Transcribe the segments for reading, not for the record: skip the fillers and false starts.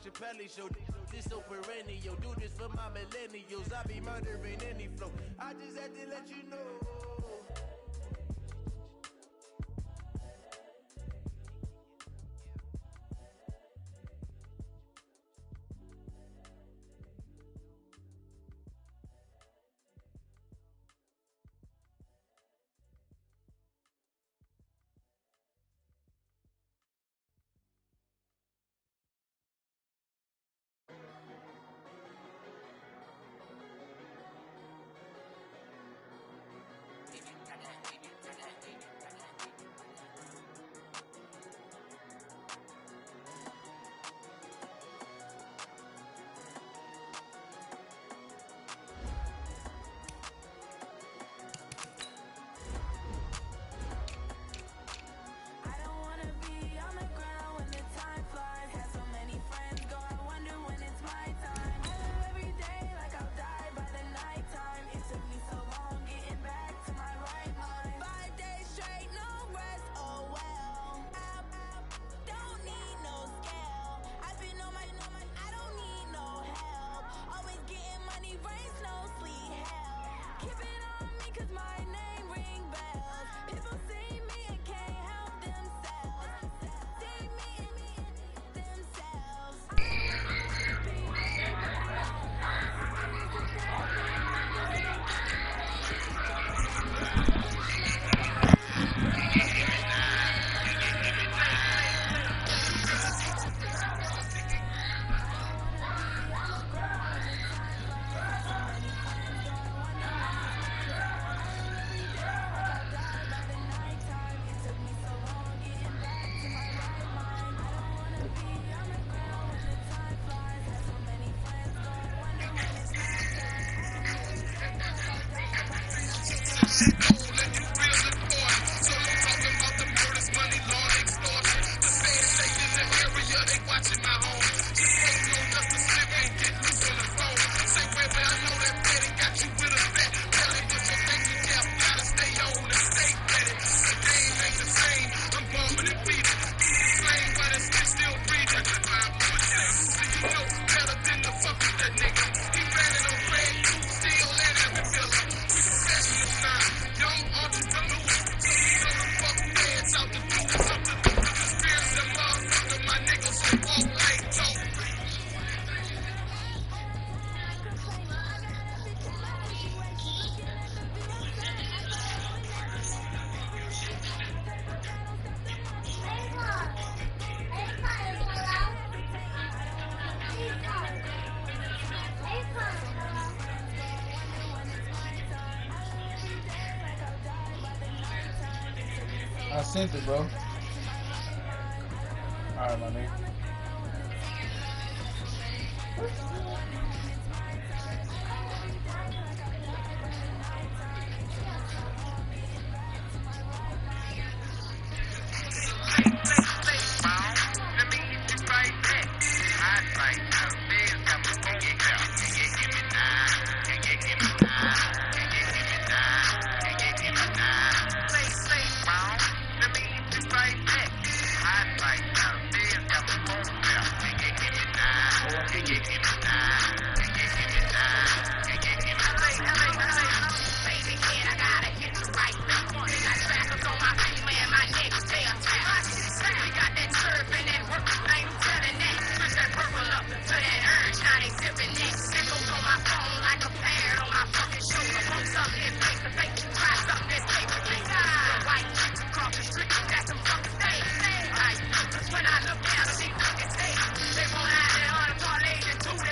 Chappelle show. This so perennial, do this for my millennials. I be murdering any flow. I just had to let you know. I sent it, bro. Alright, my nigga. When I look down, she fucking say they won't have it on a parlay to do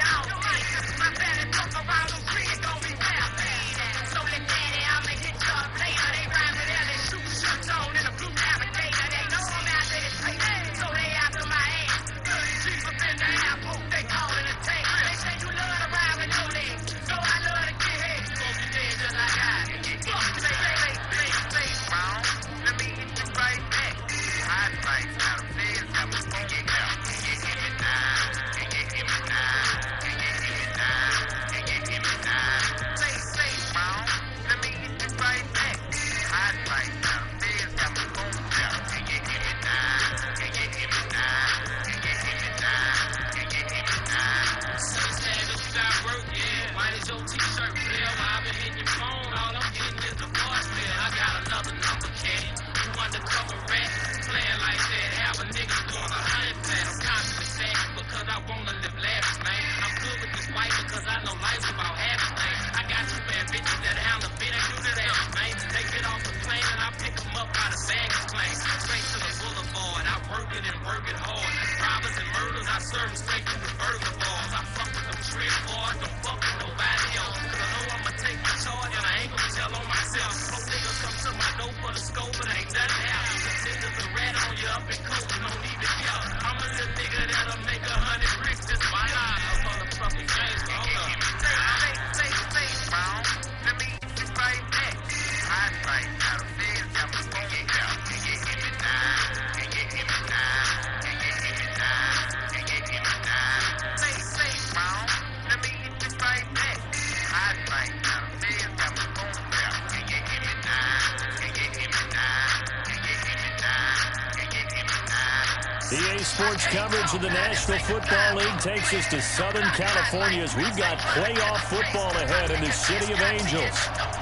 I serve steak in the burger bars. I fuck with them trick boys, don't fuck with nobody else. Cause I know I'ma take my charge and I ain't gonna tell on myself. Hope niggas come to my door for the scope, but ain't nothing happen. Niggas a rat on you up and cool, no need to yell. I'm a little nigga that'll make 100 bricks, this my life. A motherfucking gangster, hold up. Say, Brown, let me get you right back. Hot right now, the feds got my phone down. Can you hear me now? Can you hear me now? Can you hear me now? Can you hear me now? Say, Brown, let me get you right back. Hot right now, the feds got my phone down. Can you hear me now? Can you hear me now? Can you hear me now? Can you hear me now? EA Sports coverage of the National Football League takes us to Southern California as we've got playoff football ahead in the City of Angels.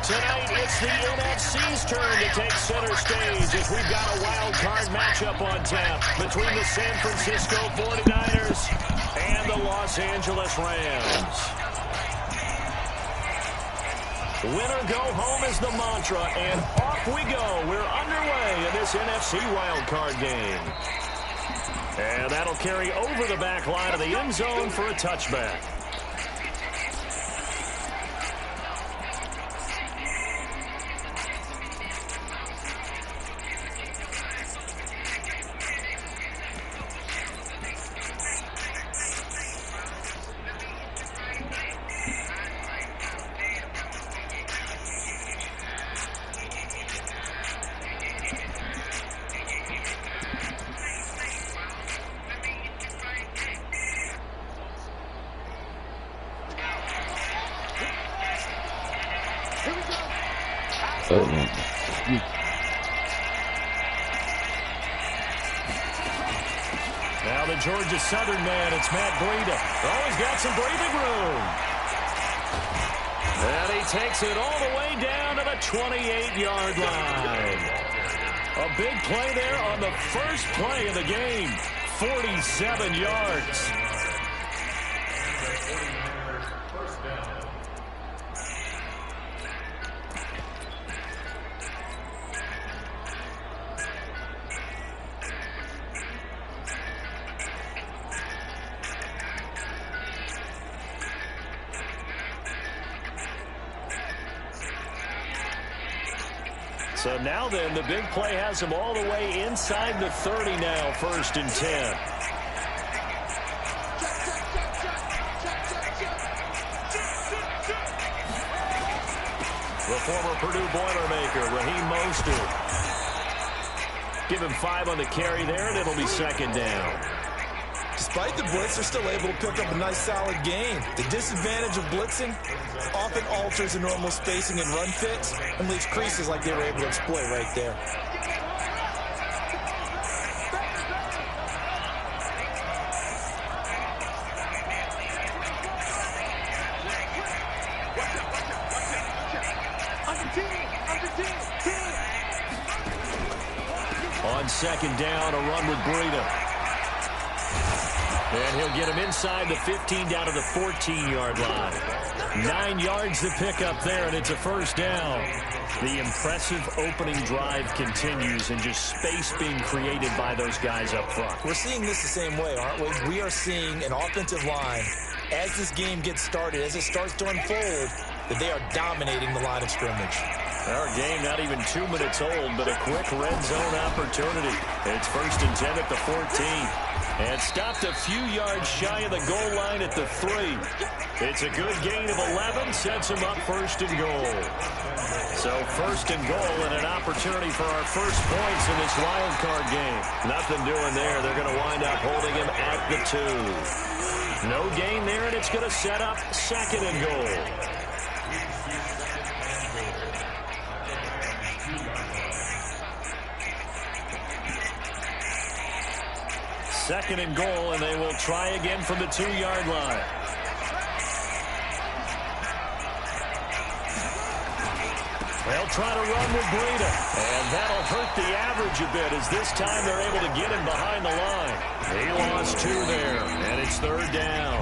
Tonight, it's the NFC's turn to take center stage as we've got a wild card matchup on tap between the San Francisco 49ers and the Los Angeles Rams. Winner go home is the mantra, and off we go. We're underway in this NFC wild card game. And that'll carry over the back line of the end zone for a touchback. Now the Georgia Southern man, it's Matt Breida. Oh, he's got some breathing room. And he takes it all the way down to the 28-yard line. A big play there on the first play of the game. 47 yards. So now then, the big play has him all the way inside the 30 now, 1st and 10. The former Purdue Boilermaker, Raheem Mostert. Give him 5 on the carry there, and it'll be 2nd down. Despite the blitz, they're still able to pick up a nice, solid gain. The disadvantage of blitzing often alters the normal spacing and run fits and leaves creases like they were able to exploit right there. On 2nd down, a run with Breida. And he'll get him inside the 15 down to the 14-yard line. 9 yards to pick up there, and it's a 1st down. The impressive opening drive continues, and just space being created by those guys up front. We're seeing this the same way, aren't we? We are seeing an offensive line, as this game gets started, as it starts to unfold, that they are dominating the line of scrimmage. Our game not even 2 minutes old, but a quick red zone opportunity. It's 1st and 10 at the 14. And stopped a few yards shy of the goal line at the 3. It's a good gain of 11, sets him up 1st and goal. So 1st and goal and an opportunity for our first points in this wild card game. Nothing doing there. They're going to wind up holding him at the 2. No gain there, and it's going to set up 2nd and goal. 2nd and goal, and they will try again from the 2-yard line. They'll try to run with Breida, and that'll hurt the average a bit as this time they're able to get him behind the line. He lost 2 there, and it's 3rd down.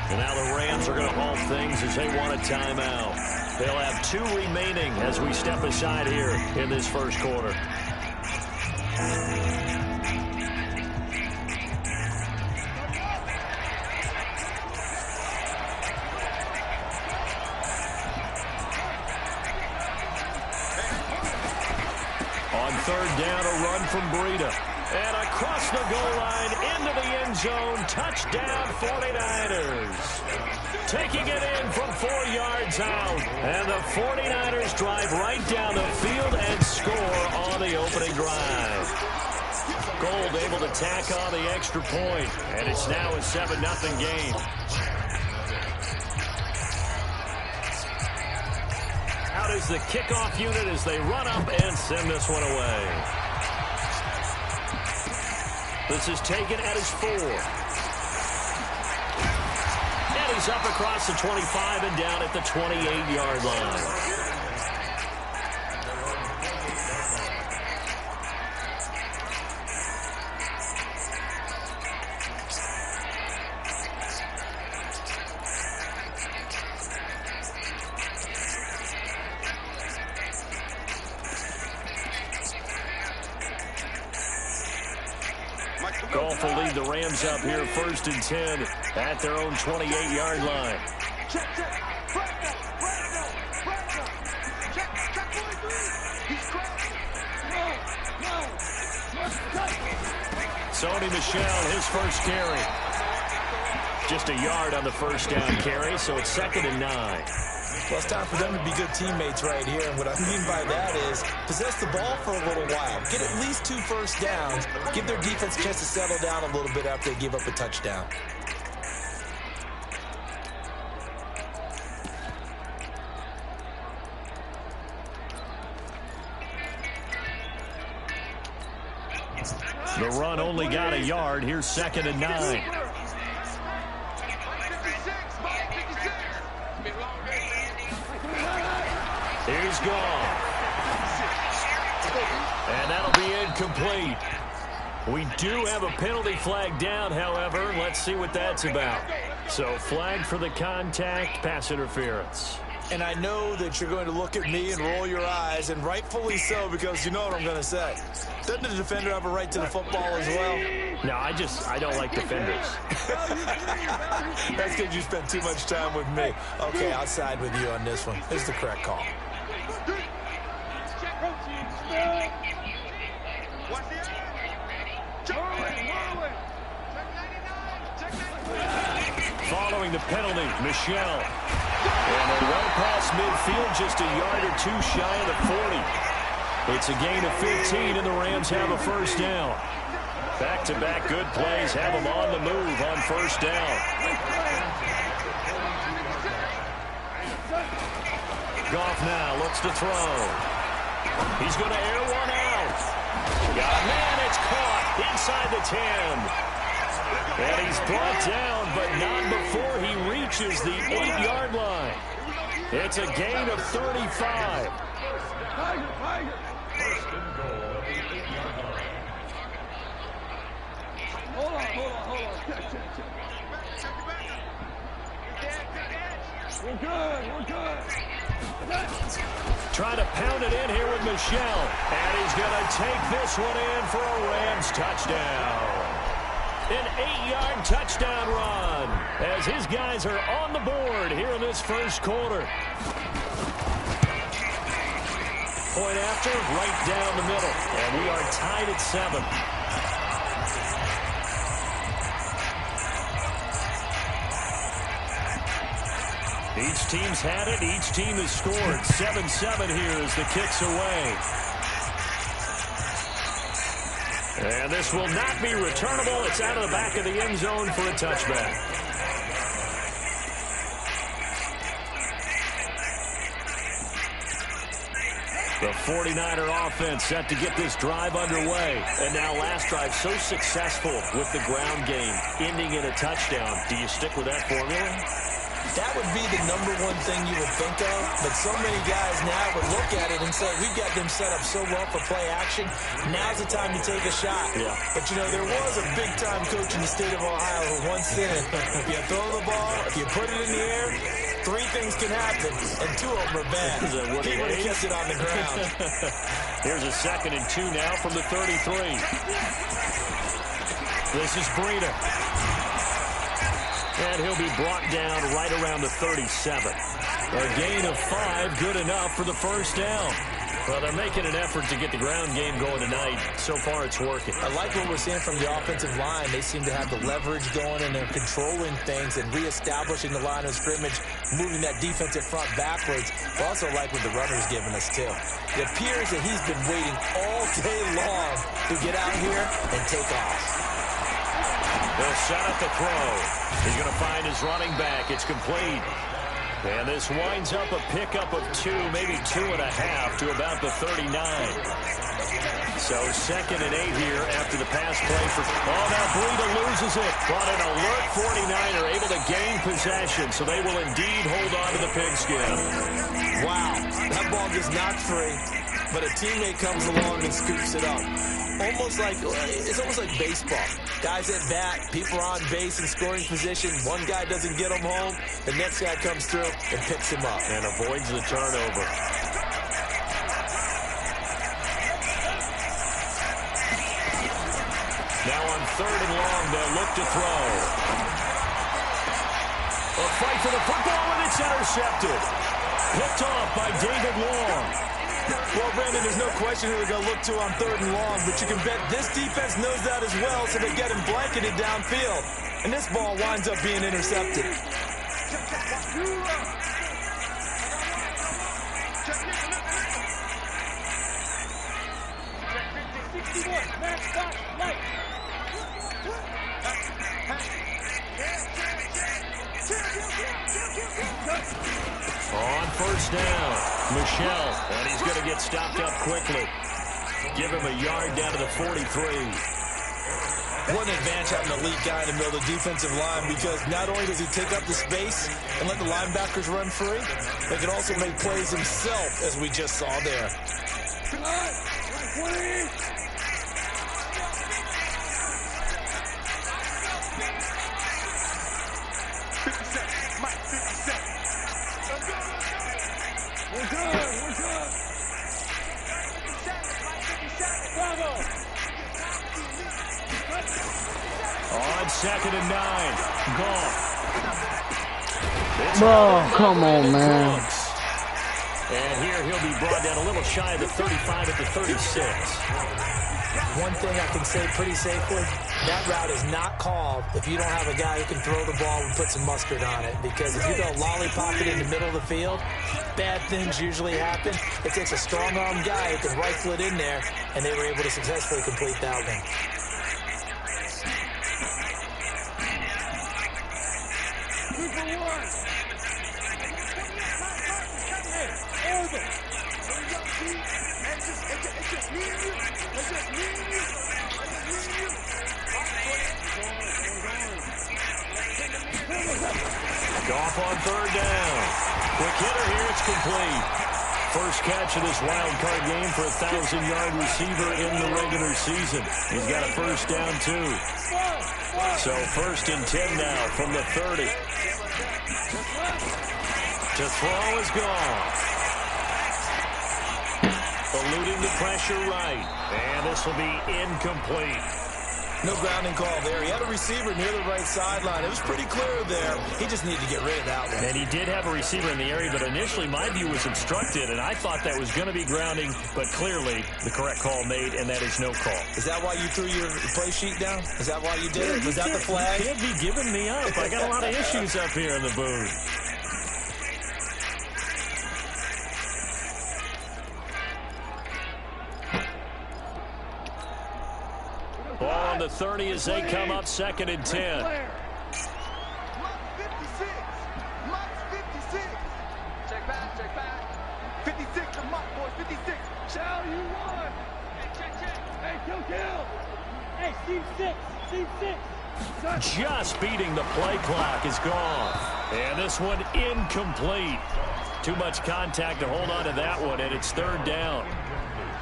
And now the Rams are going to halt things as they want a timeout. They'll have 2 remaining as we step aside here in this first quarter. third down, a run from Breida. And across the goal line, into the end zone, touchdown 49ers. Taking it in from 4 yards out. And the 49ers drive right down the field and score on the opening drive. Gold able to tack on the extra point, and it's now a 7-0 game. Out is the kickoff unit as they run up and send this one away. This is taken at his 4. And he's up across the 25 and down at the 28-yard line. Goff will lead the Rams up here, 1st and 10 at their own 28-yard line. Sony Michel, his first carry. Just a yard on the first down carry, so it's 2nd and 9. Well, it's time for them to be good teammates right here. And what I mean by that is possess the ball for a little while. Get at least 2 first downs. Give their defense a chance to settle down a little bit after they give up a touchdown. The run only got a yard. Here's 2nd and 9. He's gone. And that'll be incomplete. We do have a penalty flag down, however. Let's see what that's about. So flag for the contact, pass interference. And I know that you're going to look at me and roll your eyes, and rightfully so, because you know what I'm going to say. Doesn't the defender have a right to the football as well? No, I don't like defenders. That's because you spent too much time with me. Okay, I'll side with you on this one. This is the correct call. Following the penalty, Michel. And they're well past midfield, just a yard or 2 shy of the 40. It's a gain of 15, and the Rams have a first down. Back-to-back good plays have them on the move on first down. Goff now looks to throw. He's going to air one out. Man, it's caught inside the 10. And he's brought down, but not before he reaches the 8-yard line. It's a gain of 35. Hold on. We're good. Trying to pound it in here with Michel. And he's going to take this one in for a Rams touchdown. An 8-yard touchdown run as his guys are on the board here in this first quarter. Point after, right down the middle. And we are tied at 7. Each team's had it. Each team has scored. 7-7 here as the kick's away. And this will not be returnable. It's out of the back of the end zone for a touchback. The 49er offense set to get this drive underway. And now last drive so successful with the ground game, ending in a touchdown. Do you stick with that formula? That would be the #1 thing you would think of, but so many guys now would look at it and say, we've got them set up so well for play action, now's the time to take a shot. Yeah. But, you know, there was a big-time coach in the state of Ohio who once said, if you throw the ball, if you put it in the air, 3 things can happen, and 2 of them are bad. He would have kept it on the ground. Here's a 2nd and 2 now from the 33. This is Breida. And he'll be brought down right around the 37. A gain of 5, good enough for the first down. Well, they're making an effort to get the ground game going tonight. So far, it's working. I like what we're seeing from the offensive line. They seem to have the leverage going, and they're controlling things and reestablishing the line of scrimmage, moving that defensive front backwards. I also like what the runner's giving us, too. It appears that he's been waiting all day long to get out here and take off. They'll set up the throw. He's going to find his running back. It's complete. And this winds up a pickup of 2, maybe 2.5 to about the 39. So 2nd and 8 here after the pass play for... Oh, now Breida loses it. But an alert 49er able to gain possession. So they will indeed hold on to the pigskin. Wow, that ball gets knocked free, but a teammate comes along and scoops it up. It's almost like baseball. Guys at bat, people are on base in scoring position. One guy doesn't get him home. The next guy comes through and picks him up. And avoids the turnover. Now on 3rd and long, they'll look to throw. A fight for the football, and it's intercepted. Picked off by David Long. Well, Brandon, there's no question who they're going to look to on 3rd and long, but you can bet this defense knows that as well, so they get him blanketed downfield. And this ball winds up being intercepted. On 1st down, Michelle, and he's going to get stopped up quickly. Give him a yard down to the 43. What an advantage having an elite guy in the middle of the defensive line, because not only does he take up the space and let the linebackers run free, but he can also make plays himself, as we just saw there. On 2nd and 9, Goff. Bro, come on, man. And here he'll be brought down a little shy of the 35 at the 36. One thing I can say pretty safely, that route is not called if you don't have a guy who can throw the ball and put some mustard on it. Because if you go lollipop it in the middle of the field, bad things usually happen. It takes a strong-armed guy who can rifle it in there, and they were able to successfully complete that one. Goff on 3rd down. Quick hitter here, it's complete. First catch of this wild card game for a 1,000-yard receiver in the regular season. He's got a 1st down, too. So 1st and 10 now from the 30. To throw is gone. Eluding the pressure right. And this will be incomplete. No grounding call there. He had a receiver near the right sideline. It was pretty clear there. He just needed to get rid of that one. And he did have a receiver in the area, but initially my view was obstructed, and I thought that was going to be grounding, but clearly the correct call made, and that is no call. Is that why you threw your play sheet down? Is that why you did it? Was that the flag? You can't be giving me up. I got a lot of issues up here in the booth. Ball on the 30 as they come up 2nd and 10. Check back. 56 to Muck, boys. 56. Chow, you won. Hey, kill. Hey, Steve 6. Just beating the play clock is gone. And this one incomplete. Too much contact to hold on to that one, and it's 3rd down.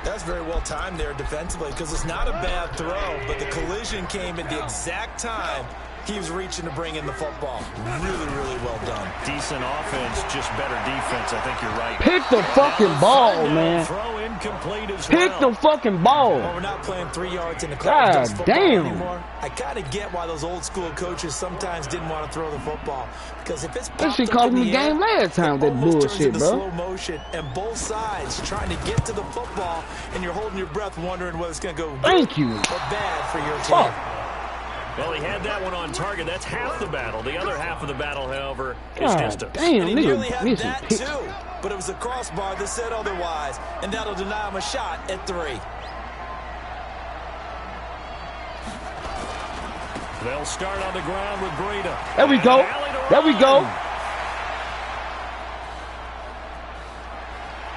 That's very well timed there defensively, because it's not a bad throw, but the collision came at the exact time He was reaching to bring in the football. Really, really well done. Decent offense, just better defense. I think you're right. Pick the fucking ball, man. Throw incomplete as Pick well. the fucking ball. Well, we're not playing 3 yards in the college God football damn. anymore. I kind of get why those old school coaches sometimes didn't want to throw the football, because if it's That shit popped up cost in me the the game air, last time. it That almost turns bullshit, into bro. slow motion, and both sides trying to get to the football, and you're holding your breath, wondering whether it's going to go Thank good you. or bad for your team. Fuck. Well, he had that one on target. That's half the battle. The other half of the battle, however, is God distance. damn, And he nearly nigga, had missing that picks. too, but it was a crossbar that said otherwise, and that'll deny him a shot at 3. They'll start on the ground with Breida. There we go. There we go.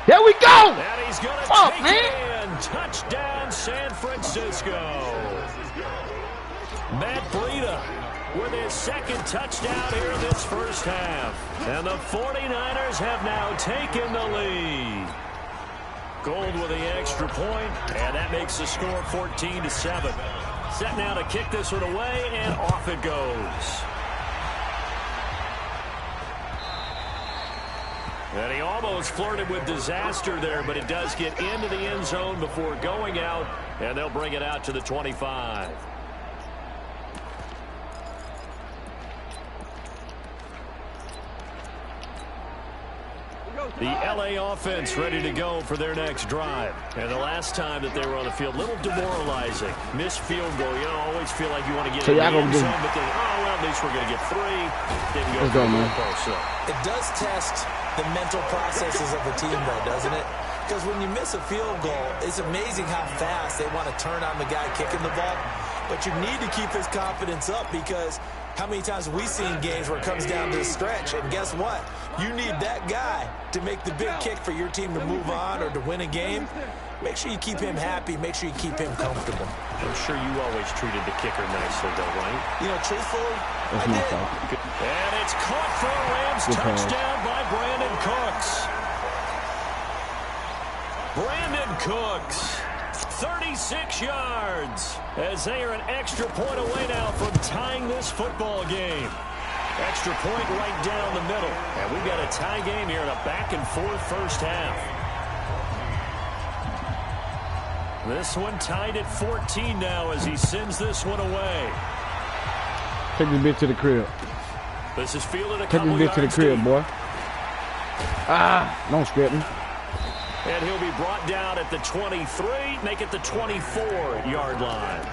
There we go. And he's going to Fuck, take man. it in. Touchdown, San Francisco. Matt Breida with his second touchdown here in this first half. And the 49ers have now taken the lead. Gold with the extra point, and that makes the score 14-7. Set now to kick this one away, and off it goes. And he almost flirted with disaster there, but it does get into the end zone before going out, and they'll bring it out to the 25. The LA offense ready to go for their next drive. And the last time that they were on the field, a little demoralizing. Missed field goal. You know, always feel like you want to get So in the y'all end gonna do- zone, but then, oh, well, at least we're going to get 3. Didn't go Let's through go, the man. goalpost, so. It does test the mental processes of the team, though, doesn't it? Because when you miss a field goal, it's amazing how fast they want to turn on the guy kicking the ball. But you need to keep his confidence up, because how many times have we seen games where it comes down to the stretch, and guess what? You need that guy to make the big kick for your team to move on or to win a game. Make sure you keep him happy. Make sure you keep him comfortable. I'm sure you always treated the kicker nicely, though, right? You know, truthfully, That's I my did. fault. And it's caught for a Rams Good pass. touchdown by Brandon Cooks. Brandon Cooks, 36 yards, as they are an extra point away now from tying this football game. Extra point right down the middle. And we've got a tie game here in a back-and-forth first half. This one tied at 14 now as he sends this one away. Take this bitch to the crib. This is fielded a Take couple this bitch to the yards crib, deep. boy. Ah, don't strip me. And he'll be brought down at the 23, make it the 24-yard line.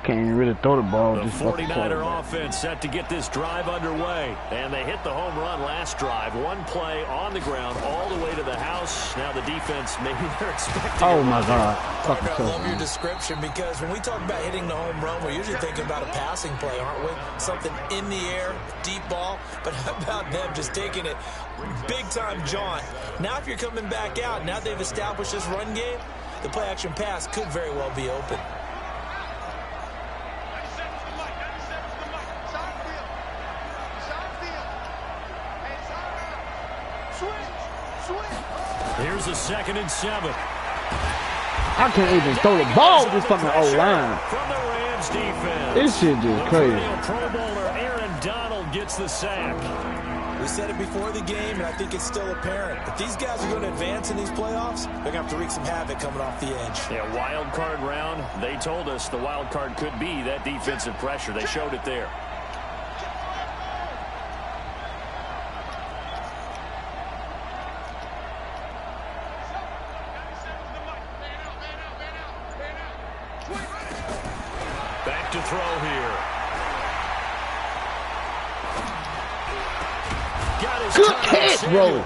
Can't even really throw the ball. The Just fucking 49er offense set to get this drive underway. And they hit the home run last drive. One play on the ground all the way to the house. Now the defense, maybe they're expecting Oh, a my run. God. Parker, Fucking I love your so. description, because when we talk about hitting the home run, we're usually thinking about a passing play, aren't we? Something in the air, deep ball. But how about them just taking it big-time jaunt? Now if you're coming back out, now they've established this run game, the play-action pass could very well be open. Here's a 2nd and 7. I can't even throw the ball this fucking O-line. From the Rams defense. This shit just The crazy. perennial Pro Bowler Aaron Donald gets the sack. We said it before the game, and I think it's still apparent. If these guys are going to advance in these playoffs, they're going to have to wreak some havoc coming off the edge. Yeah, wild card round. They told us the wild card could be that defensive pressure. They showed it there. Back to throw here. Got his Good target, catch, Samuel. bro.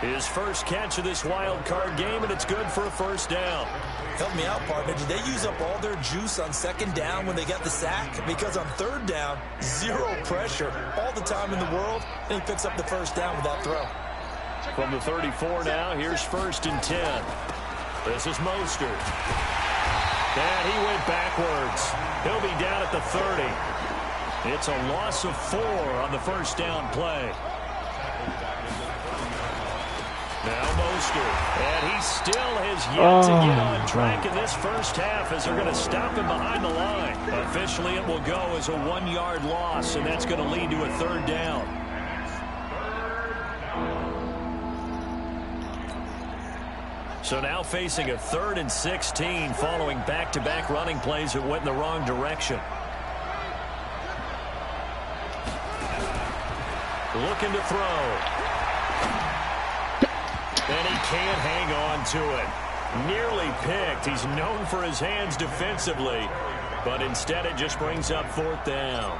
His first catch of this wild card game, and it's good for a first down. Help me out, partner. Did they use up all their juice on 2nd down when they got the sack? Because on 3rd down, zero pressure, all the time in the world, and he picks up the first down with that throw. From the 34 now, here's 1st and 10. This is Mostert. And he went backwards. He'll be down at the 30. It's a loss of 4 on the first down play. Now Mostert, and he still has yet to get on track in this first half as they're going to stop him behind the line. Officially, it will go as a 1-yard loss, and that's going to lead to a 3rd down. So now facing a 3rd and 16 following back-to-back running plays that went in the wrong direction. Looking to throw. And he can't hang on to it. Nearly picked. He's known for his hands defensively, but instead it just brings up 4th down.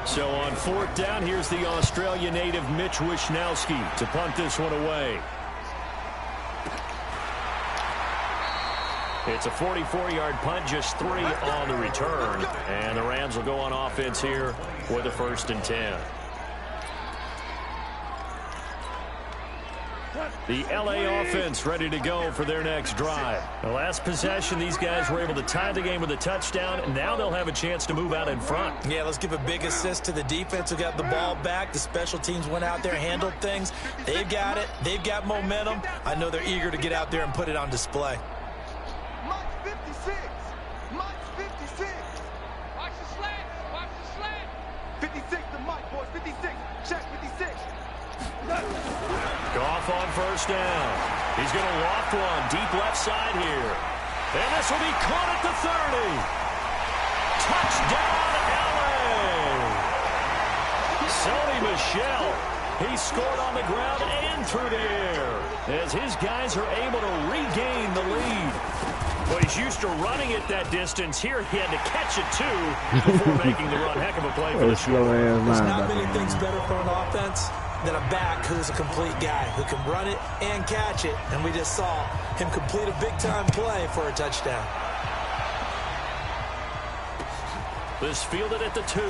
So on 4th down, here's the Australia native Mitch Wishnowski to punt this one away. It's a 44-yard punt, just 3 on the return. And the Rams will go on offense here with a 1st and 10. The LA offense ready to go for their next drive. The last possession, these guys were able to tie the game with a touchdown, and now they'll have a chance to move out in front. Yeah, let's give a big assist to the defense who got the ball back. The special teams went out there, handled things. They've got it. They've got momentum. I know they're eager to get out there and put it on display. March 56. March 56. Watch the slant. Watch the slant. 56 to Mike, boys. 56. Check 56. Goff on 1st down. He's going to loft one deep left side here. And this will be caught at the 30. Touchdown, LA! Sony Michel. He scored on the ground and through the air as his guys are able to regain the lead. Well, he's used to running it that distance. Here he had to catch it, too, before making the run. Heck of a play for the score. There's not many things better for an offense than a back who's a complete guy who can run it and catch it. And we just saw him complete a big-time play for a touchdown. This fielded at the 2.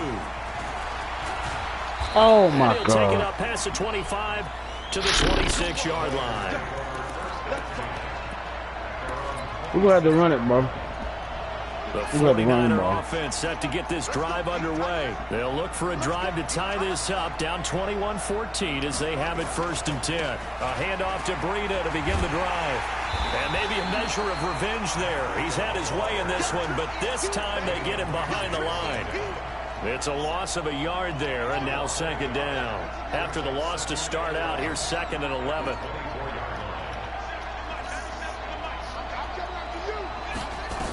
Oh, my and he'll God. take it up past the 25 to the 26-yard line. We're going to have to run it, bro. The 49er offense set to get this drive underway. They'll look for a drive to tie this up, down 21-14 as they have it 1st and 10. A handoff to Breida to begin the drive. And maybe a measure of revenge there. He's had his way in this one, but this time they get him behind the line. It's a loss of a yard there, and now 2nd down. After the loss to start out, here's 2nd and 11.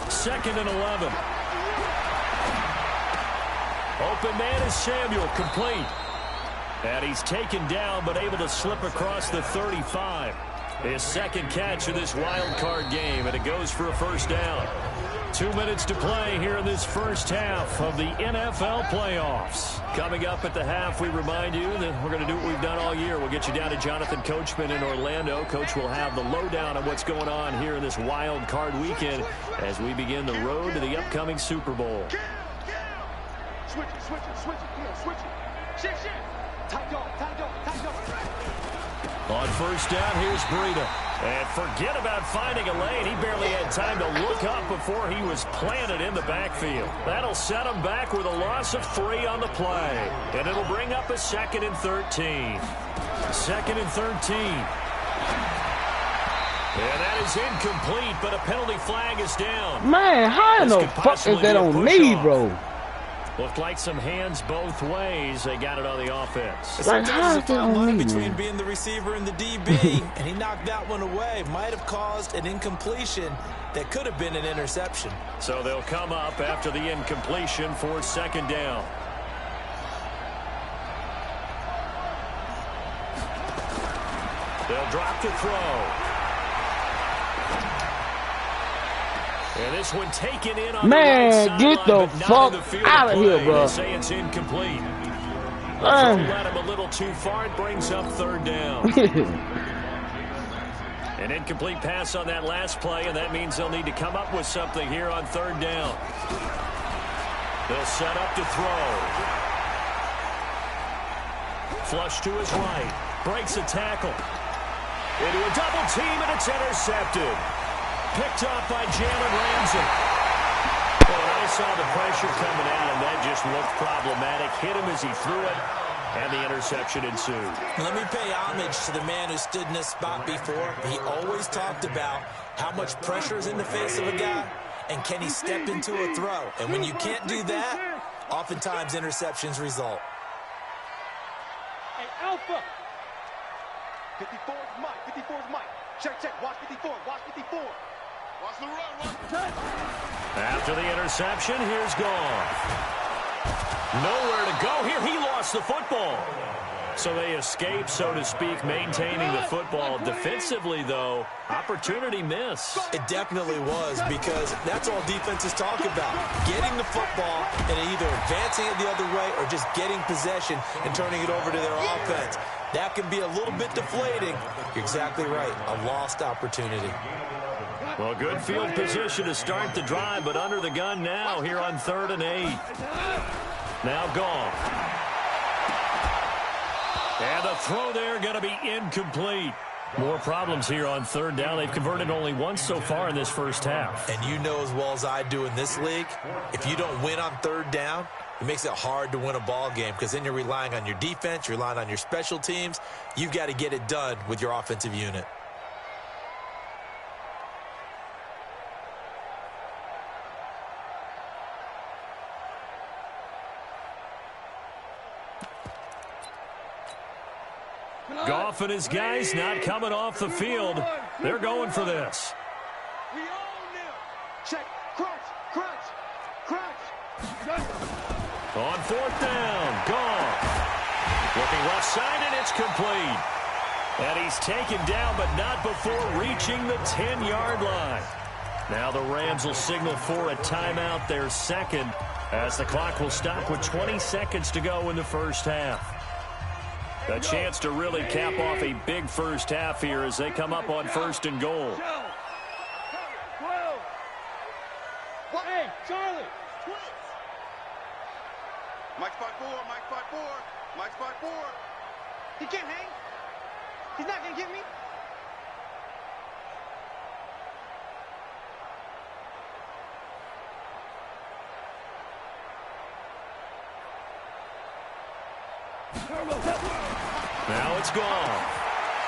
2nd and 11. Open man is Samuel, complete. And he's taken down, but able to slip across the 35. His 2nd catch of this wild card game, and it goes for a 1st down. 2 minutes to play here in this first half of the NFL playoffs. Coming up at the half, we remind you that we're going to do what we've done all year. We'll get you down to Jonathan Coachman in Orlando. Coach will have the lowdown on what's going on here in this wild card weekend as we begin the road to the upcoming Super Bowl. Switch it, switch it, switch it. Come on, switch it. Shit, shit. Tight dog, tight dog, tight dog. On 1st down, here's Breida. And forget about finding a lane. He barely had time to look up before he was planted in the backfield. That'll set him back with a loss of 3 on the play. And it'll bring up a 2nd and 13. 2nd and 13. And that is incomplete, but a penalty flag is down. Man, how in the fuck is that on me, bro? Looked like some hands both ways. They got it on the offense. Like, how is that on me, between man? being the receiver and the DB, and he knocked that one away. Might have caused an incompletion that could have been an interception. So they'll come up after the incompletion for 2nd down. They'll drop to throw. And this one taken in on Man, the right get the sideline, fuck out of here, bro. They say it's incomplete. Let him a little too far. It brings up 3rd down. An incomplete pass on that last play, and that means they'll need to come up with something here on 3rd down. They'll set up to throw. Flush to his right. Breaks a tackle. Into a double team, and it's intercepted. Picked off by Jalen Ramsey. Well, I saw the pressure coming at him. That just looked problematic. Hit him as he threw it. and the interception ensued. Let me pay homage to the man who stood in this spot before. He always talked about how much pressure is in the face of a guy, and can he step into a throw. And when you can't do that, oftentimes interceptions result. Hey, Alpha. 54 is Mike. 54 is Mike. Check, check. Watch 54. Watch 54. Watch the run. Watch the touch. After the interception, here's Goff. Nowhere to go here. He lost the football. So they escape, so to speak, maintaining the football. Defensively, though, opportunity miss. It definitely was, because that's all defenses talk about. Getting the football and either advancing it the other way or just getting possession and turning it over to their offense. That can be a little bit deflating. You're exactly right. A lost opportunity. Well, good field position to start the drive, but under the gun now here on 3rd and 8. Now Goff. And the throw there going to be incomplete. More problems here on 3rd down. They've converted only once so far in this first half. And you know as well as I do in this league, if you don't win on 3rd down, it makes it hard to win a ball game, because then you're relying on your defense, you're relying on your special teams. You've got to get it done with your offensive unit. Goff and his guys not coming off the field. They're going for this. We own them. Check. Crunch. Crunch. Crunch. On 4th down, Goff. Looking left side, and it's complete. And he's taken down, but not before reaching the 10-yard line. Now the Rams will signal for a timeout, their second, as the clock will stop with 20 seconds to go in the first half. A chance to really cap off a big first half here as they come up on 1st and goal. Hey, Charlie. Mike's 5-4. Mike's 5-4. Mike's 5-4. He can't hang. He's not going to get me. Now it's gone.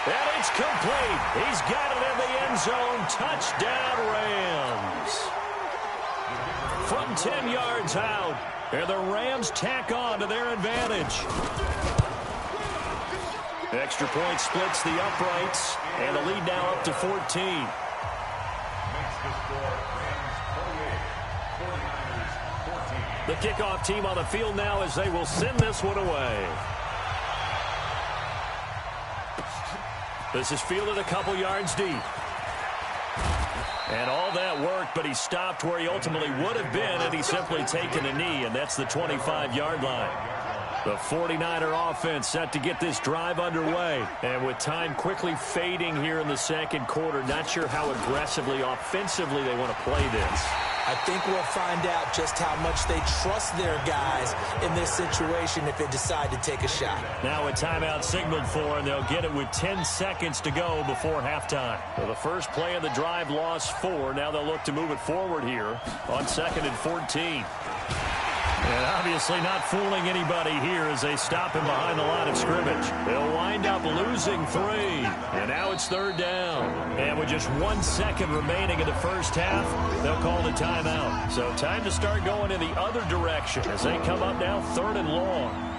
And it's complete. He's got it in the end zone. Touchdown, Rams. From 10 yards out. And the Rams tack on to their advantage. Extra point splits the uprights. And the lead now up to 14. The kickoff team on the field now as they will send this one away. This is fielded a couple yards deep. And all that worked, but he stopped where he ultimately would have been had he simply taken a knee, and that's the 25-yard line. The 49er offense set to get this drive underway. And with time quickly fading here in the second quarter, not sure how aggressively, offensively they want to play this. I think we'll find out just how much they trust their guys in this situation if they decide to take a shot. Now a timeout signaled for, and they'll get it with 10 seconds to go before halftime. So the first play of the drive lost 4. Now they'll look to move it forward here on 2nd and 14. And obviously not fooling anybody here as they stop him behind the line of scrimmage. They'll wind up losing 3. And now it's 3rd down. And with just 1 second remaining in the first half, they'll call the timeout. So time to start going in the other direction as they come up now 3rd and long.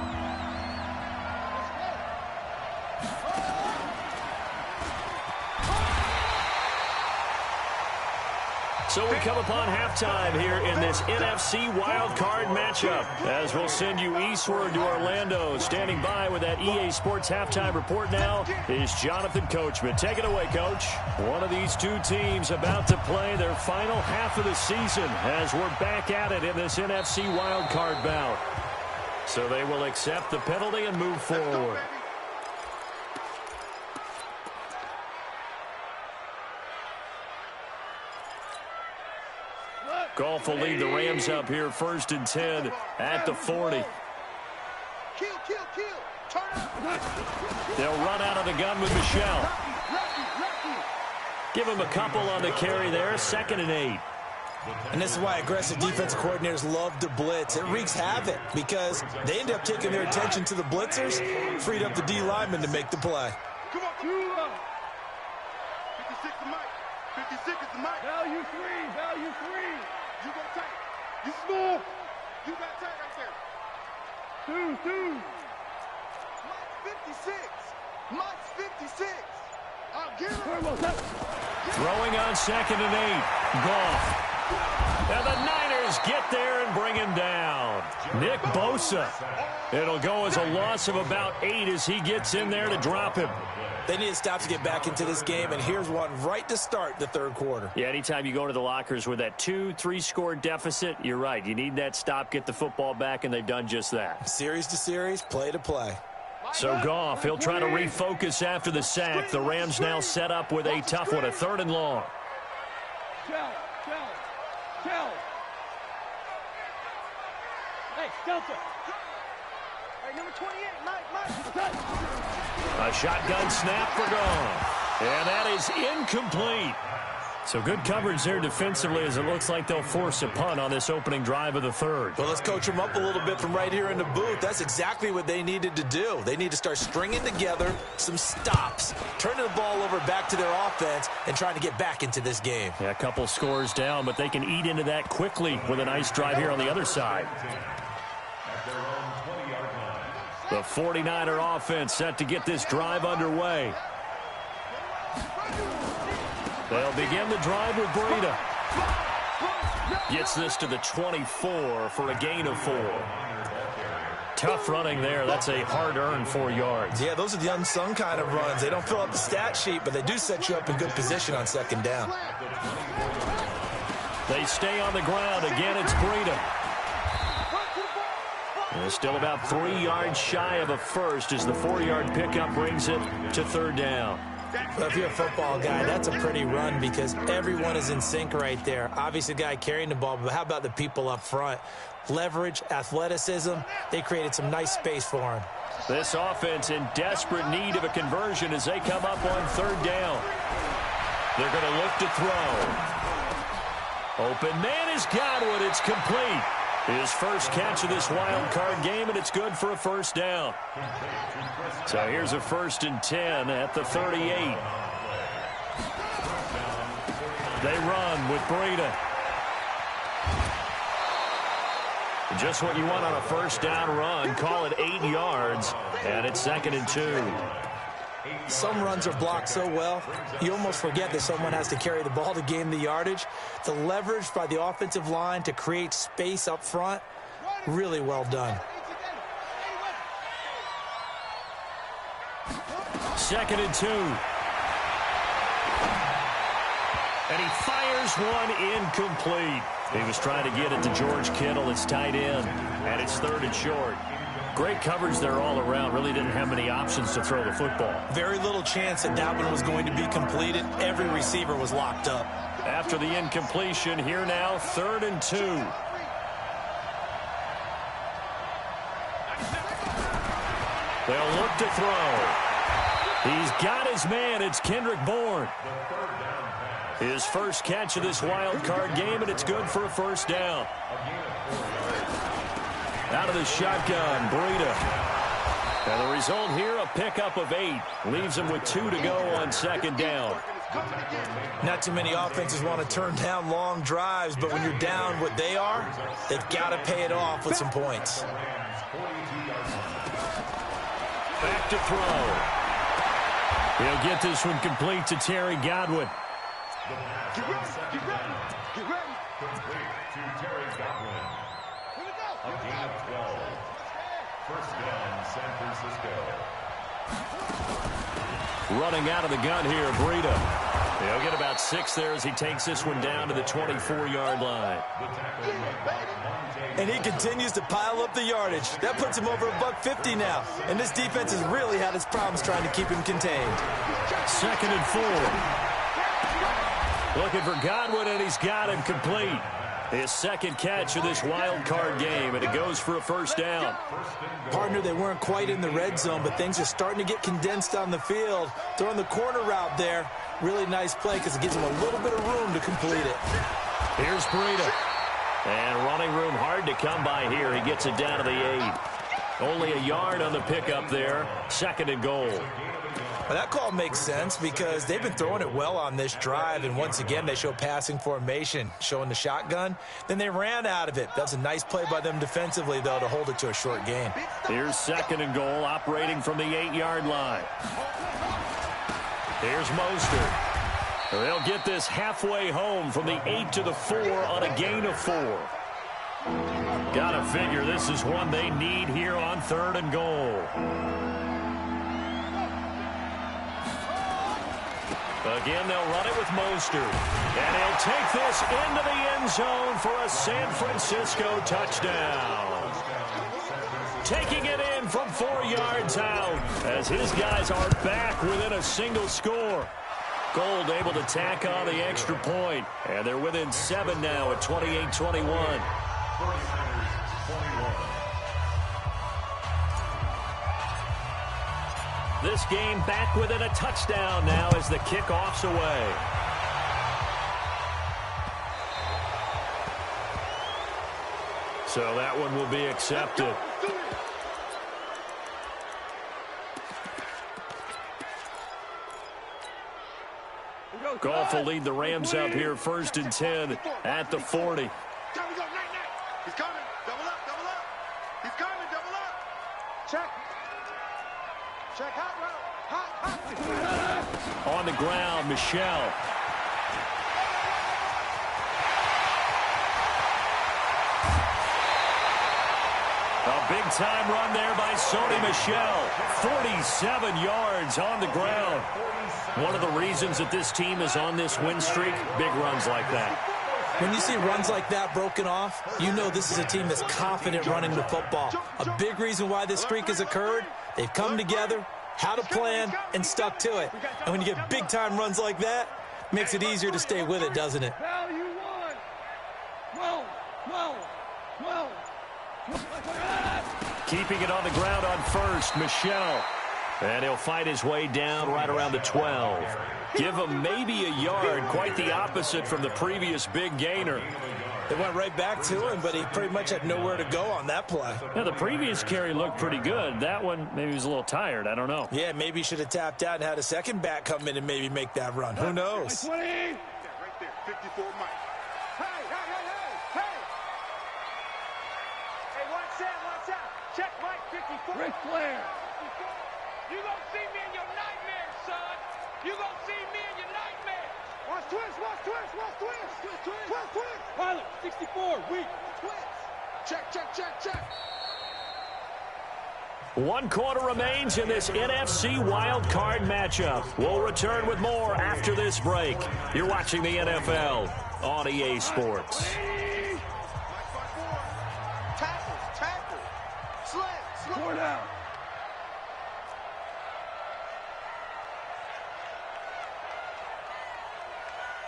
So we come upon halftime here in this NFC wildcard matchup as we'll send you eastward to Orlando. Standing by with that EA Sports halftime report now is Jonathan Coachman. Take it away, Coach. One of these two teams about to play their final half of the season as we're back at it in this NFC wildcard bout. So they will accept the penalty and move forward. Goff will lead the Rams up here 1st and 10 at the 40. Kill. Turn up. They'll run out of the gun with Michelle. Give him a couple on the carry there. 2nd and 8. And this is why aggressive defensive coordinators love to blitz. It wreaks havoc because they end up taking their attention to the blitzers, freed up the D lineman to make the play. Come on, 56 the mic. 56 is the mic. Value three. You go tight. You small. You got tight right there. Two. Mike's 56. I'll get him. Throwing on 2nd and 8. Goff. And the Niners get there and bring him down. Nick Bosa. It'll go as a loss of about 8 as he gets in there to drop him. They need to stop to get back into this game, and here's one right to start the third quarter. Yeah, anytime you go into the lockers with that 2-3 score deficit, you're right. You need that stop, get the football back, and they've done just that. Series to series, play to play. So Goff, he'll try to refocus after the sack. The Rams now set up with a tough one, a 3rd and long. Shell. Hey, Delta. Hey, number 28, Mike. A shotgun snap for Goff. And that is incomplete. So good coverage there defensively as it looks like they'll force a punt on this opening drive of the 3rd. Well, let's coach them up a little bit from right here in the booth. That's exactly what they needed to do. They need to start stringing together some stops, turning the ball over back to their offense, and trying to get back into this game. Yeah, a couple scores down, but they can eat into that quickly with a nice drive here on the other side. The 49er offense set to get this drive underway. They'll begin the drive with Breida. Gets this to the 24 for a gain of 4. Tough running there. That's a hard-earned 4 yards. Yeah, those are the unsung kind of runs. They don't fill up the stat sheet, but they do set you up in good position on 2nd down. They stay on the ground. Again, it's Breida. They're still about 3 yards shy of a first as the 4-yard pickup brings it to 3rd down. Well, if you're a football guy, that's a pretty run because everyone is in sync right there. Obviously, the guy carrying the ball, but how about the people up front? Leverage, athleticism, they created some nice space for him. This offense in desperate need of a conversion as they come up on 3rd down. They're going to look to throw. Open man is Godwin. It's complete. His first catch of this wild card game, and it's good for a 1st down. So here's a 1st and 10 at the 38. They run with Breida. Just what you want on a 1st down run. Call it 8 yards, and it's 2nd and 2. Some runs are blocked so well, you almost forget that someone has to carry the ball to gain the yardage. The leverage by the offensive line to create space up front, really well done. 2nd and 2. And he fires one incomplete. He was trying to get it to George Kittle, his tight end, and it's 3rd and short. Great coverage there all around. Really didn't have many options to throw the football. Very little chance that one was going to be completed. Every receiver was locked up. After the incompletion, here now, 3rd and 2. They'll look to throw. He's got his man. It's Kendrick Bourne. His first catch of this wild card game, and it's good for a 1st down. Out of the shotgun, Breida. And the result here, a pickup of 8. Leaves him with 2 to go on 2nd down. Not too many offenses want to turn down long drives, but when you're down what they are, they've got to pay it off with some points. Back to throw. He'll get this one complete to Terry Godwin. Get ready. Complete to Terry Godwin. A gain of 12. 1st down, San Francisco. Running out of the gun here, Breida. He'll get about 6 there as he takes this one down to the 24-yard line. And he continues to pile up the yardage. That puts him over $150 now. And this defense has really had its problems trying to keep him contained. 2nd and 4. Looking for Godwin, and he's got him complete. His 2nd catch of this wild card game, and it goes for a 1st down. Partner, they weren't quite in the red zone, but things are starting to get condensed on the field. Throwing the corner route there, Really nice play because it gives him a little bit of room to complete it. Here's Breida. And running room hard to come by here. He gets it down to the 8. Only a yard on the pickup there. 2nd and goal. Well, that call makes sense because they've been throwing it well on this drive, and once again they show passing formation, showing the shotgun. Then they ran out of it. That's a nice play by them defensively, though, to hold it to a short gain. Here's 2nd and goal, operating from the 8-yard line. Here's Mostert. They'll get this halfway home from the 8 to the 4 on a gain of 4. Gotta figure this is one they need here on 3rd and goal. Again, they'll run it with Mostert. And he'll take this into the end zone for a San Francisco touchdown. Taking it in from 4 yards out as his guys are back within a single score. Gold able to tack on the extra point. And they're within 7 now at 28-21. This game back within a touchdown now as the kickoff's away. So that one will be accepted. Goff will lead the Rams up here 1st and 10 at the 40. He's coming. Double up, double up. He's coming, double up. Check. Check hot route. Hot. On the ground, Michel. A big-time run there by Sony Michel. 47 yards on the ground. One of the reasons that this team is on this win streak, big runs like that. When you see runs like that broken off, you know this is a team that's confident running the football. A big reason why this streak has occurred, they've come together, had a plan, and stuck to it. And when you get big-time runs like that, it makes it easier to stay with it, doesn't it? Keeping it on the ground on 1st, Michel. And he'll fight his way down right around the 12. Give him maybe a yard, quite the opposite from the previous big gainer. They went right back to him, but he pretty much had nowhere to go on that play. Yeah, the previous carry looked pretty good. That one, maybe he was a little tired. I don't know. Yeah, maybe he should have tapped out and had a second back come in and maybe make that run. Who knows? 20. Right there, 54 Mike. Hey! Hey, watch out. Check Mike, 54. Ric Flair. You gonna see me in your nightmares, son. You gonna see me in your nightmares. Watch twist. Pilot, 64, weak. Twist. Check. 1 quarter remains in this NFC wild card matchup. We'll return with more after this break. You're watching the NFL on EA Sports. Tackle. Sled. 4 down.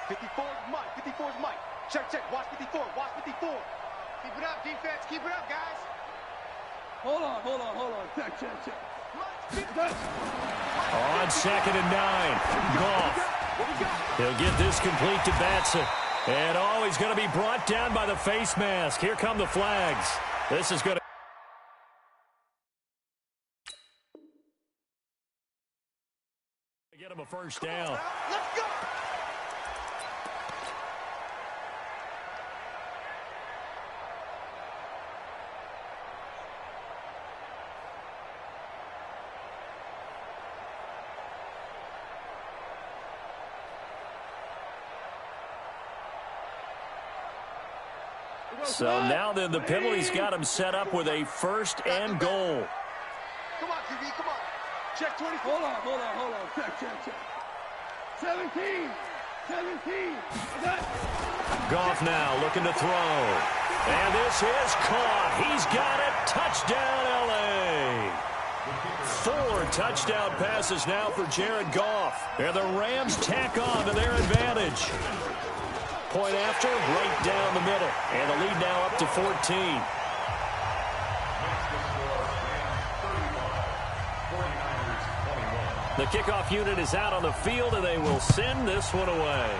Fifty-four's Mike. Check. Watch 54. Keep it up, defense. Keep it up, guys. Hold on. Check. On 2nd and 9, Goff. He'll get this complete to Batson. And he's going to be brought down by the face mask. Here come the flags. This is going to get him a first down. Let's go. So now then the penalty's got him set up with a 1st and goal. Come on, QB, come on. Check 20. Hold on. Check. 17. Goff now looking to throw. And this is caught. He's got it. Touchdown, L.A. 4 touchdown passes now for Jared Goff. And the Rams tack on to their advantage. Point after, right down the middle. And the lead now up to 14. The kickoff unit is out on the field, and they will send this one away.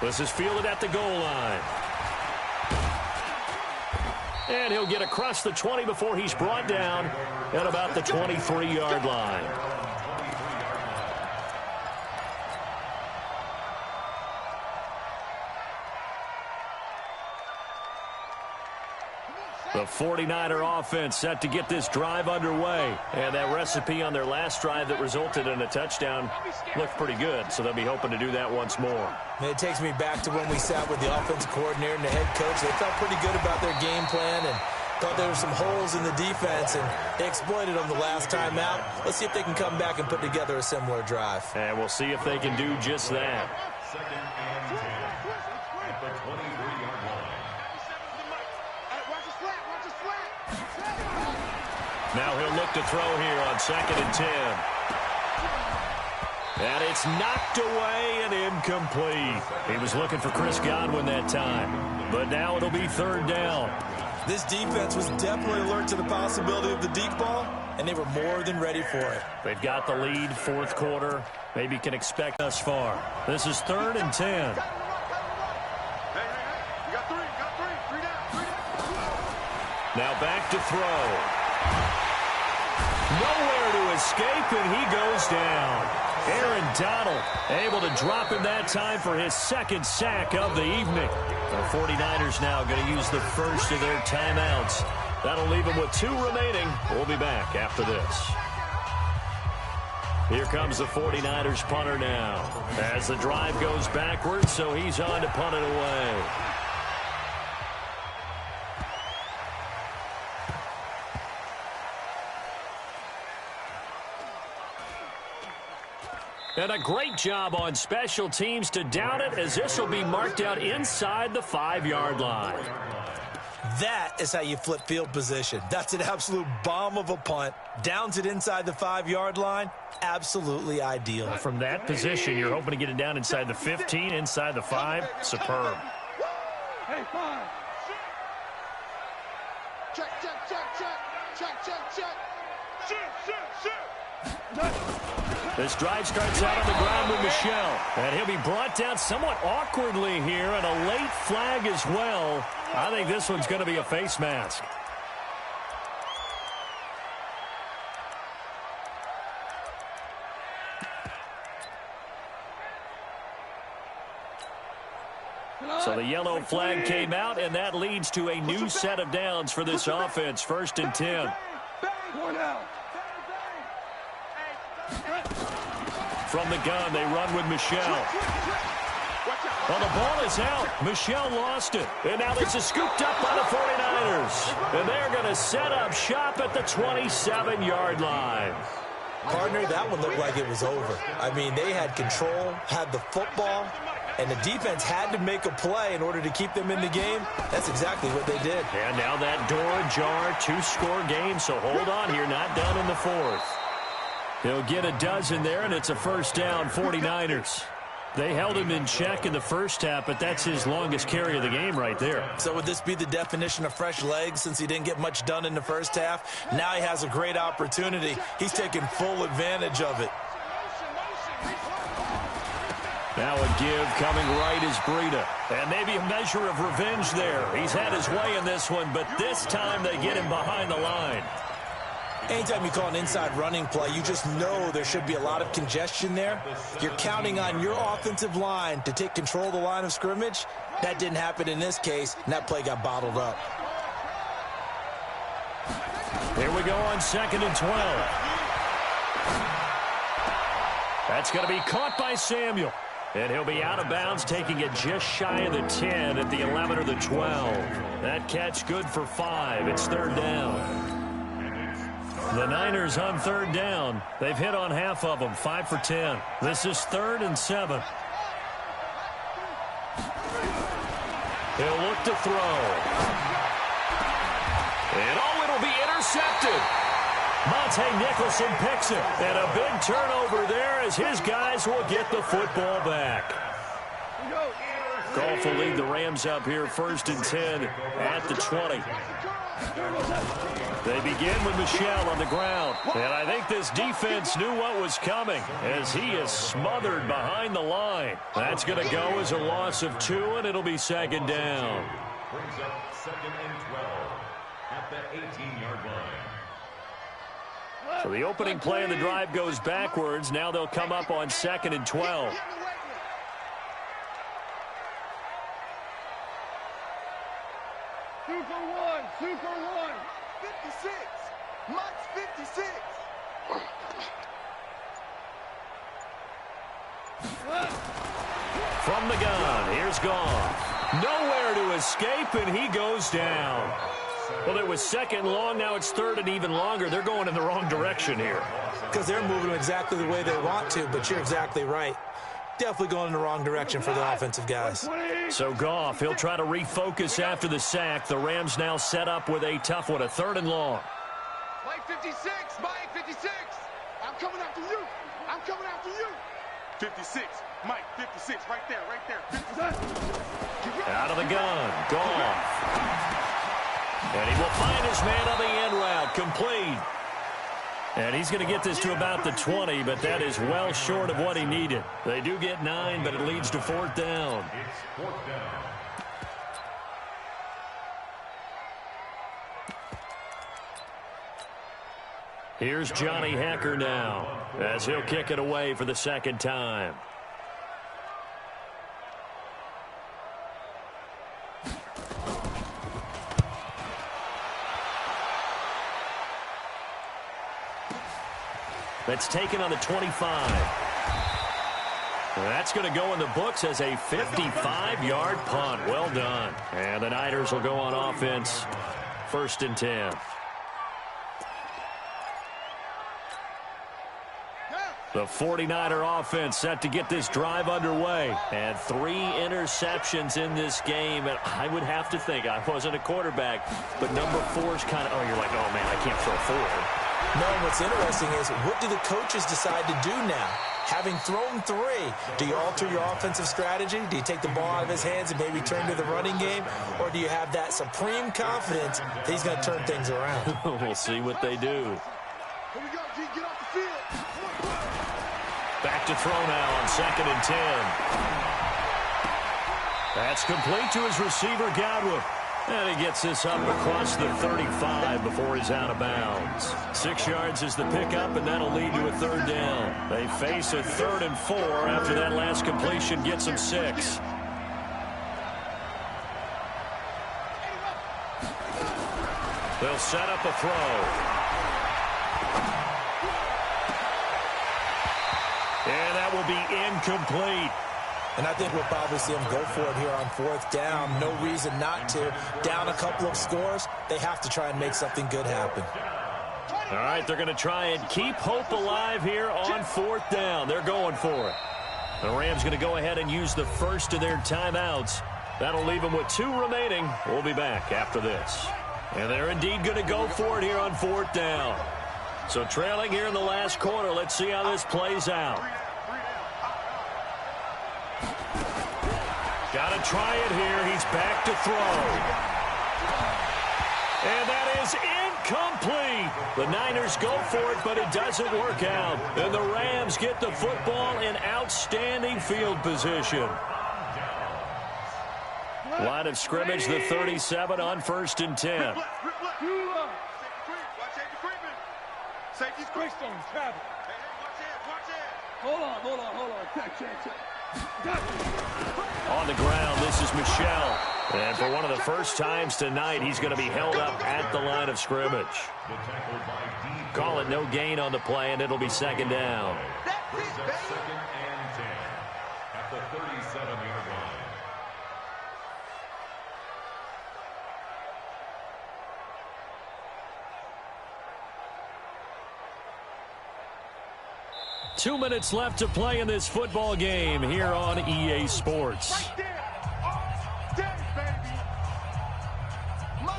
This is fielded at the goal line. And he'll get across the 20 before he's brought down at about the 23-yard line. The 49er offense set to get this drive underway. And that recipe on their last drive that resulted in a touchdown looked pretty good, so they'll be hoping to do that once more. It takes me back to when we sat with the offensive coordinator and the head coach. They felt pretty good about their game plan and thought there were some holes in the defense, and they exploited them the last time out. Let's see if they can come back and put together a similar drive. And we'll see if they can do just that. Second and 10 at the 23-yard line. Now he'll look to throw here on 2nd and 10. And it's knocked away and incomplete. He was looking for Chris Godwin that time. But now it'll be 3rd down. This defense was definitely alert to the possibility of the deep ball, and they were more than ready for it. They've got the lead, 4th quarter. Maybe can expect thus far. This is 3rd and 10. Hey, you got three down. Now back to throw. Nowhere to escape, and he goes down. Aaron Donald able to drop him that time for his 2nd sack of the evening. The 49ers now going to use the first of their timeouts. That'll leave them with 2 remaining. We'll be back after this. Here comes the 49ers punter now. As the drive goes backwards, so he's on to punt it away. And a great job on special teams to down it, as this will be marked out inside the 5-yard line. That is how you flip field position. That's an absolute bomb of a punt. Downs it inside the 5-yard line. Absolutely ideal. From that position, you're hoping to get it down inside the 15, inside the 5. Superb. Hey, 5. Check. This drive starts out on the ground with Michel. And he'll be brought down somewhat awkwardly here, and a late flag as well. I think this one's going to be a face mask. So the yellow flag came out, and that leads to a new set of downs for this offense. 1st and 10. From the gun, they run with Michel. Well, the ball is out. Michel lost it. And now this is scooped up by the 49ers. And they're going to set up shop at the 27-yard line. Partner, that one looked like it was over. I mean, they had control, had the football, and the defense had to make a play in order to keep them in the game. That's exactly what they did. And now that door ajar, 2-score game, so hold on here, not done in the 4th. He'll get a dozen there, and it's a 1st down, 49ers. They held him in check in the first half, but that's his longest carry of the game right there. So would this be the definition of fresh legs since he didn't get much done in the first half? Now he has a great opportunity. He's taking full advantage of it. Now a give coming right is Breida. And maybe a measure of revenge there. He's had his way in this one, but this time they get him behind the line. Anytime you call an inside running play, you just know there should be a lot of congestion there. You're counting on your offensive line to take control of the line of scrimmage. That didn't happen in this case, and that play got bottled up. Here we go on 2nd and 12. That's going to be caught by Samuel. And he'll be out of bounds, taking it just shy of the 10 at the 11 or the 12. That catch good for 5. It's 3rd down. The Niners on 3rd down. They've hit on half of them, 5 for 10. This is 3rd and 7. He'll look to throw. And it'll be intercepted. Monte Nicholson picks it. And a big turnover there as his guys will get the football back. Goff will lead the Rams up here 1st and 10 at the 20. They begin with Michel on the ground. And I think this defense knew what was coming as he is smothered behind the line. That's going to go as a loss of 2, and it'll be 2nd down. Brings up 2nd and 12 at the 18-yard line. So the opening play of the drive goes backwards. Now they'll come up on 2nd and 12. Super one. 56. Mike's 56. From the gun, here's Goff. Nowhere to escape, and he goes down. Well, it was 2nd long. Now it's 3rd and even longer. They're going in the wrong direction here. Because they're moving exactly the way they want to, but you're exactly right. Definitely going in the wrong direction for the offensive guys. So Goff, he'll try to refocus after the sack. The Rams now set up with a tough one, a 3rd and long. Mike 56. Mike 56. I'm coming after you. 56. Mike 56. Right there. 56. Out of the gun, Goff. And he will find his man on the end route, complete. And he's going to get this to about the 20, but that is well short of what he needed. They do get 9, but it leads to 4th down. It's 4th down. Here's Johnny Hacker now as he'll kick it away for the 2nd time. That's taken on the 25. That's going to go in the books as a 55-yard punt. Well done. And the Niners will go on offense. 1st and 10. The 49er offense set to get this drive underway. And 3 interceptions in this game. And I would have to think, I wasn't a quarterback, but number 4's kind of, you're like, oh, man, I can't throw 4. No, what's interesting is, what do the coaches decide to do now? Having thrown 3, do you alter your offensive strategy? Do you take the ball out of his hands and maybe turn to the running game? Or do you have that supreme confidence that he's going to turn things around? We'll see what they do. Here we go, G. Get off the field. Back to throw now on 2nd and 10. That's complete to his receiver, Godwin. And he gets this up across the 35 before he's out of bounds. 6 yards is the pickup, and that'll lead to a 3rd down. They face a 3rd and 4 after that last completion gets them 6. They'll set up a throw. And that will be incomplete. And I think we'll probably see him go for it here on 4th down. No reason not to. Down a couple of scores, they have to try and make something good happen. All right, they're going to try and keep hope alive here on 4th down. They're going for it. The Rams going to go ahead and use the first of their timeouts. That'll leave them with 2 remaining. We'll be back after this. And they're indeed going to go for it here on 4th down. So trailing here in the last quarter, let's see how this plays out. Got to try it here. He's back to throw. And that is incomplete. The Niners go for it, but it doesn't work out. And the Rams get the football in outstanding field position. Line of scrimmage, the 37 on 1st and 10. Safety's quick. Hold on. Check. On the ground, this is Michel. And for one of the first times tonight, he's going to be held up at the line of scrimmage. Call it no gain on the play, and it'll be 2nd down. Brings up 2nd and 10 at the 37-yard line. Two minutes left to play in this football game here on EA Sports.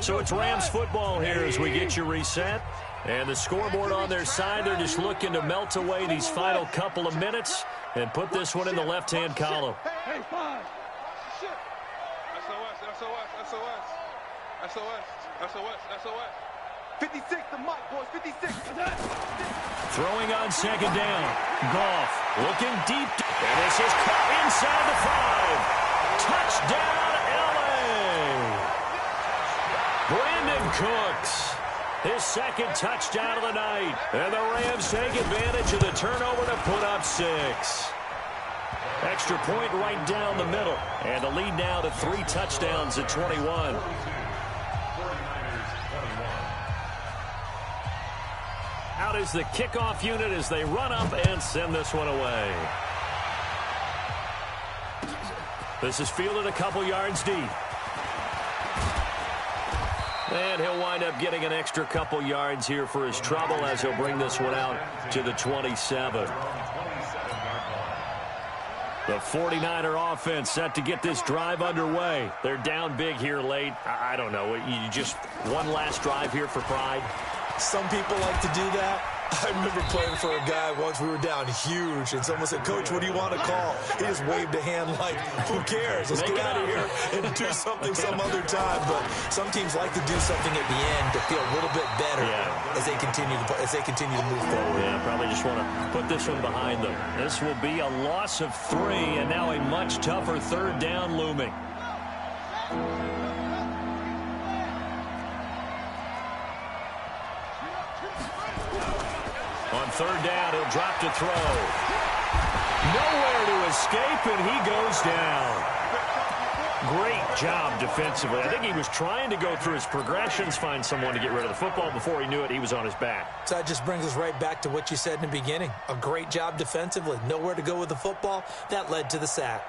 So it's Rams football here as we get you reset. And the scoreboard on their side, they're just looking to melt away these final couple of minutes and put this one in the left-hand column. SOS. 56, the mic, boys, 56. Throwing on second down. Goff looking deep. And this is caught inside the 5. Touchdown, L.A. Brandon Cooks. His second touchdown of the night. And the Rams take advantage of the turnover to put up 6. Extra point right down the middle. And the lead now to 3 touchdowns at 21. Out is the kickoff unit as they run up and send this one away. This is fielded a couple yards deep. And he'll wind up getting an extra couple yards here for his trouble as he'll bring this one out to the 27. The 49er offense set to get this drive underway. They're down big here late. I don't know. You just one last drive here for pride. Some people like to do that. I remember playing for a guy once. We were down huge, and someone said, "Coach, what do you want to call?" He just waved a hand like, "Who cares? Let's get out of here and do something some other time." But some teams like to do something at the end to feel a little bit better as they continue to move forward. Yeah, probably just want to put this one behind them. This will be a loss of 3, and now a much tougher third down looming. On third down, he'll drop to throw. Nowhere to escape, and he goes down. Great job defensively. I think he was trying to go through his progressions, find someone to get rid of the football. Before he knew it, he was on his back. So that just brings us right back to what you said in the beginning. A great job defensively. Nowhere to go with the football. That led to the sack.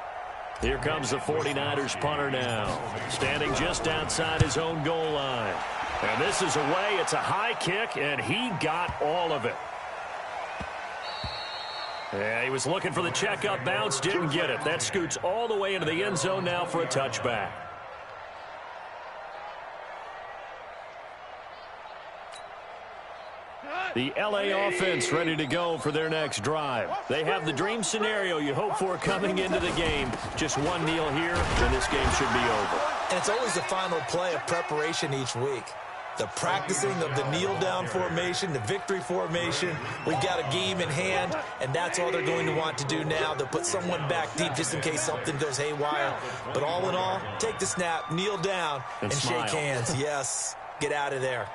Here comes the 49ers punter now. Standing just outside his own goal line. And this is away. It's a high kick, and he got all of it. Yeah, he was looking for the checkup bounce, didn't get it. That scoots all the way into the end zone now for a touchback. The L.A. offense ready to go for their next drive. They have the dream scenario you hope for coming into the game. Just one kneel here, and this game should be over. And it's always the final play of preparation each week. The practicing of the kneel-down formation, the victory formation. We've got a game in hand, and that's all they're going to want to do now. They'll put someone back deep just in case something goes haywire. But all in all, take the snap, kneel down, and shake hands. Yes, get out of there.